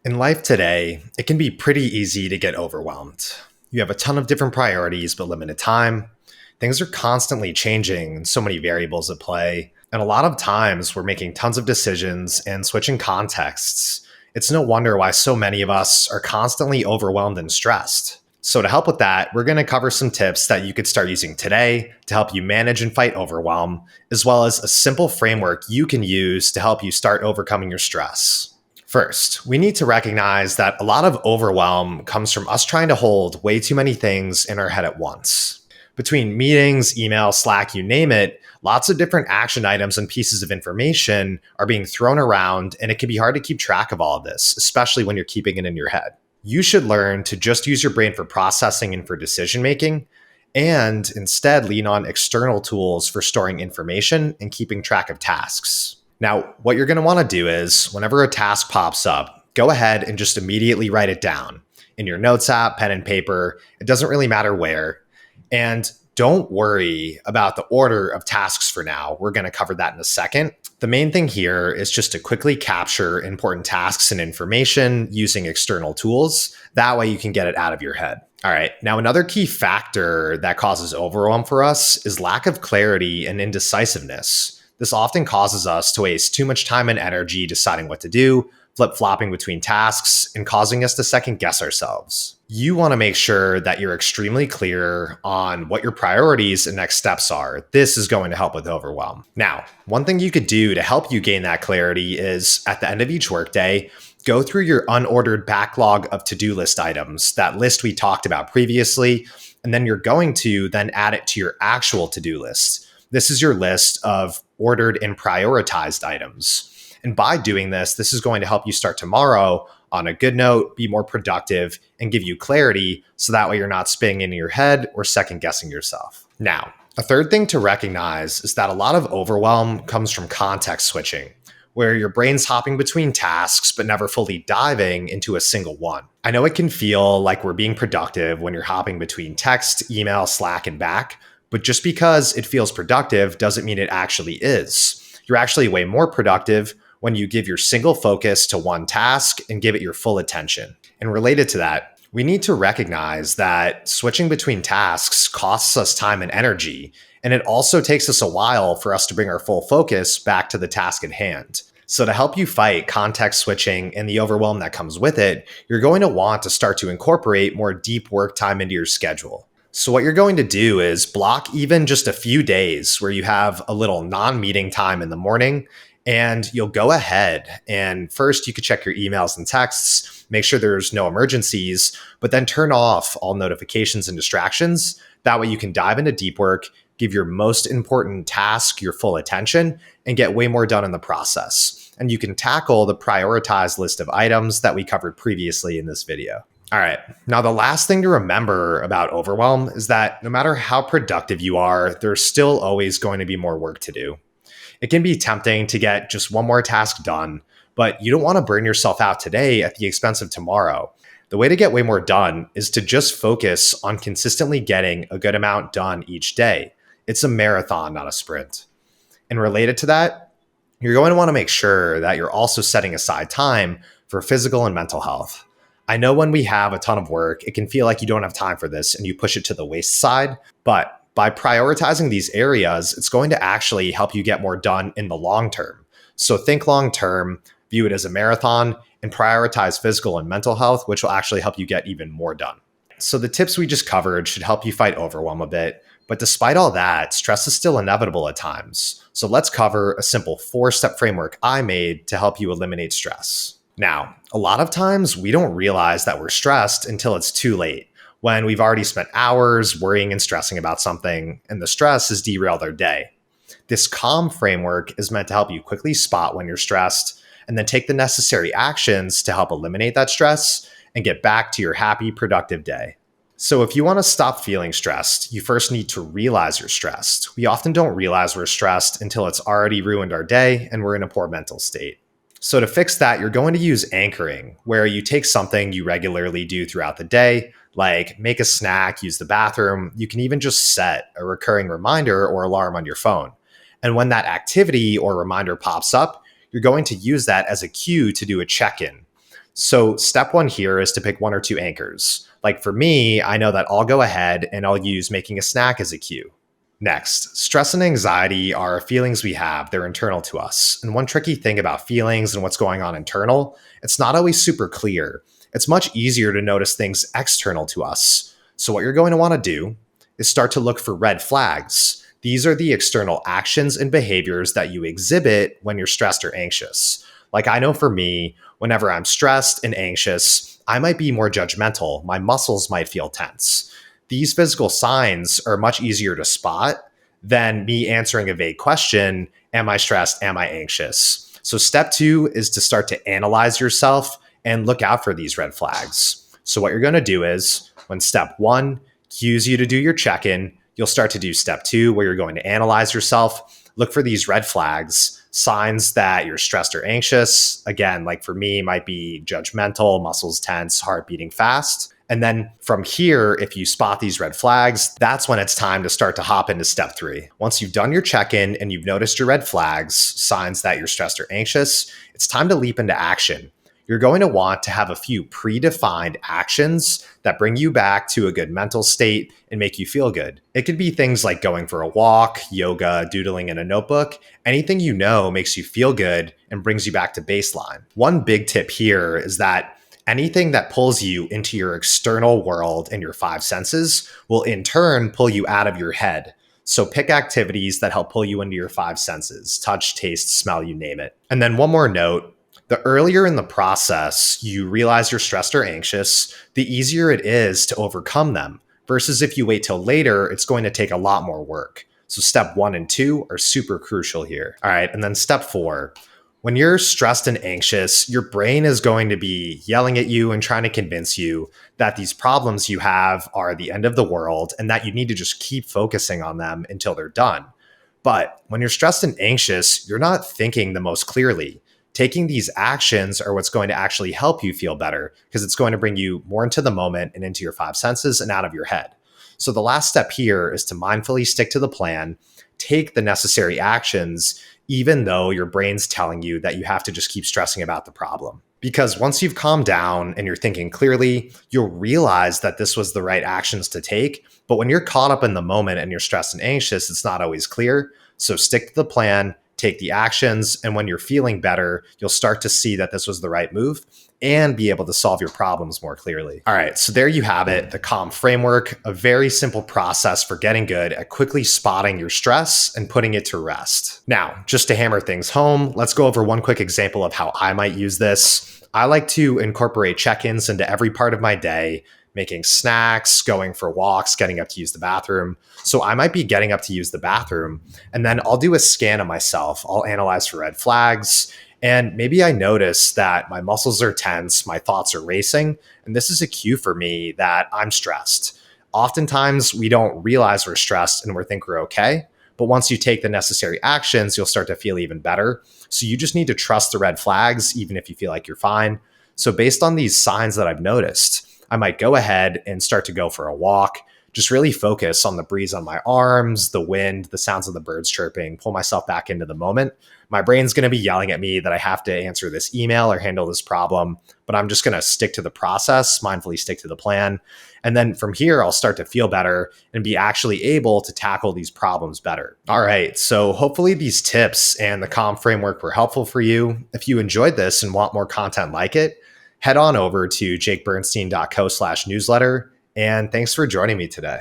In life today, it can be pretty easy to get overwhelmed. You have a ton of different priorities, but limited time. Things are constantly changing and so many variables at play. And a lot of times we're making tons of decisions and switching contexts. It's no wonder why so many of us are constantly overwhelmed and stressed. So, to help with that, we're going to cover some tips that you could start using today to help you manage and fight overwhelm, as well as a simple framework you can use to help you start overcoming your stress. First, we need to recognize that a lot of overwhelm comes from us trying to hold way too many things in our head at once. Between meetings, email, Slack, you name it, lots of different action items and pieces of information are being thrown around, and it can be hard to keep track of all of this, especially when you're keeping it in your head. You should learn to just use your brain for processing and for decision making, and instead lean on external tools for storing information and keeping track of tasks. Now, what you're going to want to do is whenever a task pops up, go ahead and just immediately write it down in your notes app, pen and paper. It doesn't really matter where. And don't worry about the order of tasks for now. We're going to cover that in a second. The main thing here is just to quickly capture important tasks and information using external tools. That way you can get it out of your head. All right. Now, another key factor that causes overwhelm for us is lack of clarity and indecisiveness. This often causes us to waste too much time and energy deciding what to do, flip-flopping between tasks, and causing us to second guess ourselves. You want to make sure that you're extremely clear on what your priorities and next steps are. This is going to help with overwhelm. Now, one thing you could do to help you gain that clarity is at the end of each workday, go through your unordered backlog of to-do list items, that list we talked about previously, and then you're going to then add it to your actual to-do list. This is your list of ordered and prioritized items. And by doing this is going to help you start tomorrow on a good note, be more productive, and give you clarity so that way you're not spinning in your head or second guessing yourself. Now, a third thing to recognize is that a lot of overwhelm comes from context switching, where your brain's hopping between tasks but never fully diving into a single one. I know it can feel like we're being productive when you're hopping between text, email, Slack, and back, but just because it feels productive doesn't mean it actually is. You're actually way more productive when you give your single focus to one task and give it your full attention. And related to that, we need to recognize that switching between tasks costs us time and energy, and it also takes us a while for us to bring our full focus back to the task at hand. So to help you fight context switching and the overwhelm that comes with it, you're going to want to start to incorporate more deep work time into your schedule. So what you're going to do is block even just a few days where you have a little non-meeting time in the morning, and you'll go ahead and first you could check your emails and texts, make sure there's no emergencies, but then turn off all notifications and distractions. That way you can dive into deep work, give your most important task your full attention, and get way more done in the process. And you can tackle the prioritized list of items that we covered previously in this video. All right. Now, the last thing to remember about overwhelm is that no matter how productive you are, there's still always going to be more work to do. It can be tempting to get just one more task done, but you don't want to burn yourself out today at the expense of tomorrow. The way to get way more done is to just focus on consistently getting a good amount done each day. It's a marathon, not a sprint. And related to that, you're going to want to make sure that you're also setting aside time for physical and mental health. I know when we have a ton of work, it can feel like you don't have time for this and you push it to the waste side, but by prioritizing these areas, it's going to actually help you get more done in the long term. So think long term, view it as a marathon, and prioritize physical and mental health, which will actually help you get even more done. So the tips we just covered should help you fight overwhelm a bit, but despite all that, stress is still inevitable at times. So let's cover a simple 4-step framework I made to help you eliminate stress. Now, a lot of times we don't realize that we're stressed until it's too late, when we've already spent hours worrying and stressing about something, and the stress has derailed our day. This calm framework is meant to help you quickly spot when you're stressed, and then take the necessary actions to help eliminate that stress and get back to your happy, productive day. So if you want to stop feeling stressed, you first need to realize you're stressed. We often don't realize we're stressed until it's already ruined our day and we're in a poor mental state. So to fix that, you're going to use anchoring, where you take something you regularly do throughout the day, like make a snack, use the bathroom. You can even just set a recurring reminder or alarm on your phone. And when that activity or reminder pops up, you're going to use that as a cue to do a check-in. So, step one here is to pick one or two anchors. Like for me, I know that I'll go ahead and I'll use making a snack as a cue. Next, stress and anxiety are feelings we have, they're internal to us. And one tricky thing about feelings and what's going on internal, it's not always super clear. It's much easier to notice things external to us. So, what you're going to want to do is start to look for red flags. These are the external actions and behaviors that you exhibit when you're stressed or anxious. Like I know for me, whenever I'm stressed and anxious, I might be more judgmental. My muscles might feel tense. These physical signs are much easier to spot than me answering a vague question. Am I stressed? Am I anxious? So step two is to start to analyze yourself and look out for these red flags. So what you're going to do is when step one cues you to do your check-in, you'll start to do step two where you're going to analyze yourself, look for these red flags, signs that you're stressed or anxious. Again, like for me, might be judgmental, muscles tense, heart beating fast. And then from here, if you spot these red flags, that's when it's time to start to hop into step three. Once you've done your check-in and you've noticed your red flags, signs that you're stressed or anxious, it's time to leap into action. You're going to want to have a few predefined actions that bring you back to a good mental state and make you feel good. It could be things like going for a walk, yoga, doodling in a notebook. Anything you know makes you feel good and brings you back to baseline. One big tip here is that anything that pulls you into your external world and your five senses will in turn pull you out of your head. So pick activities that help pull you into your five senses: touch, taste, smell, you name it. And then one more note. The earlier in the process you realize you're stressed or anxious, the easier it is to overcome them. Versus if you wait till later, it's going to take a lot more work. So step one and two are super crucial here. All right, and then step four. When you're stressed and anxious, your brain is going to be yelling at you and trying to convince you that these problems you have are the end of the world and that you need to just keep focusing on them until they're done. But when you're stressed and anxious, you're not thinking the most clearly. Taking these actions are what's going to actually help you feel better because it's going to bring you more into the moment and into your five senses and out of your head. So the last step here is to mindfully stick to the plan, take the necessary actions, even though your brain's telling you that you have to just keep stressing about the problem. Because once you've calmed down and you're thinking clearly, you'll realize that this was the right actions to take. But when you're caught up in the moment and you're stressed and anxious, it's not always clear. So stick to the plan, take the actions, and when you're feeling better, you'll start to see that this was the right move and be able to solve your problems more clearly. All right, so there you have it, the CALM framework, a very simple process for getting good at quickly spotting your stress and putting it to rest. Now, just to hammer things home, let's go over one quick example of how I might use this. I like to incorporate check-ins into every part of my day, making snacks, going for walks, getting up to use the bathroom. So I might be getting up to use the bathroom, and then I'll do a scan of myself. I'll analyze for red flags, and maybe I notice that my muscles are tense, my thoughts are racing, and this is a cue for me that I'm stressed. Oftentimes, we don't realize we're stressed and we think we're okay. But once you take the necessary actions, you'll start to feel even better. So you just need to trust the red flags, even if you feel like you're fine. So based on these signs that I've noticed, I might go ahead and start to go for a walk, just really focus on the breeze on my arms, the wind, the sounds of the birds chirping, pull myself back into the moment. My brain's going to be yelling at me that I have to answer this email or handle this problem, but I'm just going to stick to the process, mindfully stick to the plan. And then from here, I'll start to feel better and be actually able to tackle these problems better. All right, so hopefully these tips and the CALM framework were helpful for you. If you enjoyed this and want more content like it, head on over to jakebernstein.co/newsletter. And thanks for joining me today.